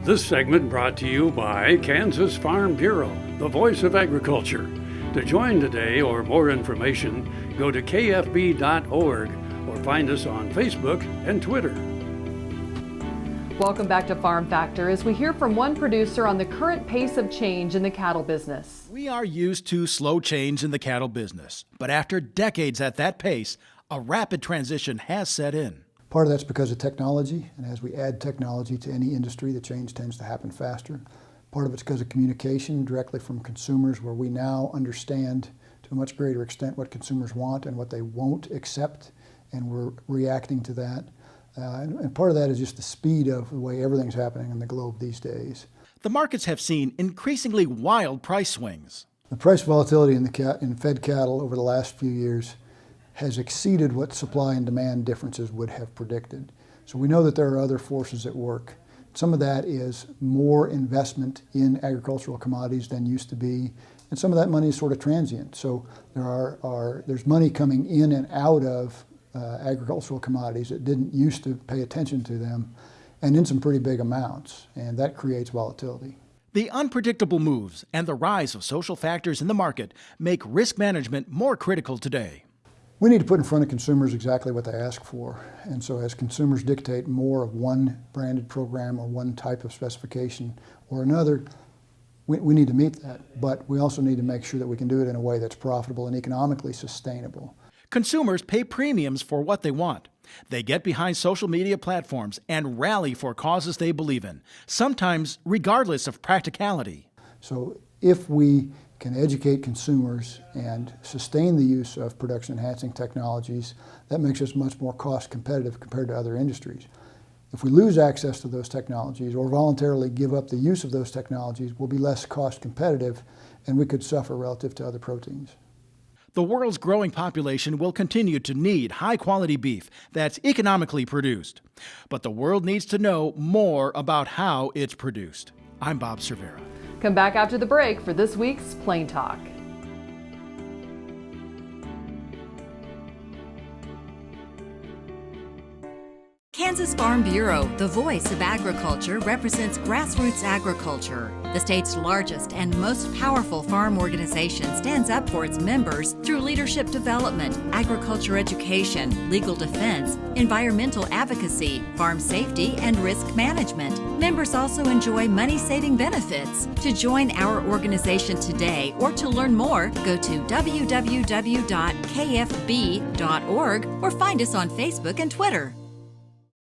This segment brought to you by Kansas Farm Bureau, the voice of agriculture. To join today or more information, go to kfb.org or find us on Facebook and Twitter. Welcome back to Farm Factor as we hear from one producer on the current pace of change in the cattle business. We are used to slow change in the cattle business, but after decades at that pace, a rapid transition has set in. Part of that's because of technology, and as we add technology to any industry, the change tends to happen faster. Part of it's because of communication directly from consumers, where we now understand to a much greater extent what consumers want and what they won't accept, and we're reacting to that. And part of that is just the speed of the way everything's happening in the globe these days. The markets have seen increasingly wild price swings. The price volatility in fed cattle over the last few years has exceeded what supply and demand differences would have predicted. So we know that there are other forces at work. Some of that is more investment in agricultural commodities than used to be, and some of that money is sort of transient. So there's money coming in and out of agricultural commodities that didn't used to pay attention to them, and in some pretty big amounts, and that creates volatility. The unpredictable moves and the rise of social factors in the market make risk management more critical today. We need to put in front of consumers exactly what they ask for, and so as consumers dictate more of one branded program or one type of specification or another, we need to meet that, but we also need to make sure that we can do it in a way that's profitable and economically sustainable. Consumers pay premiums for what they want. They get behind social media platforms and rally for causes they believe in, sometimes regardless of practicality. So if we can educate consumers and sustain the use of production-enhancing technologies, that makes us much more cost competitive compared to other industries. If we lose access to those technologies or voluntarily give up the use of those technologies, we'll be less cost competitive and we could suffer relative to other proteins. The world's growing population will continue to need high-quality beef that's economically produced. But the world needs to know more about how it's produced. I'm Bob Cervera. Come back after the break for this week's Plain Talk. Kansas Farm Bureau, the voice of agriculture, represents grassroots agriculture. The state's largest and most powerful farm organization stands up for its members through leadership development, agriculture education, legal defense, environmental advocacy, farm safety, and risk management. Members also enjoy money-saving benefits. To join our organization today or to learn more, go to www.kfb.org or find us on Facebook and Twitter.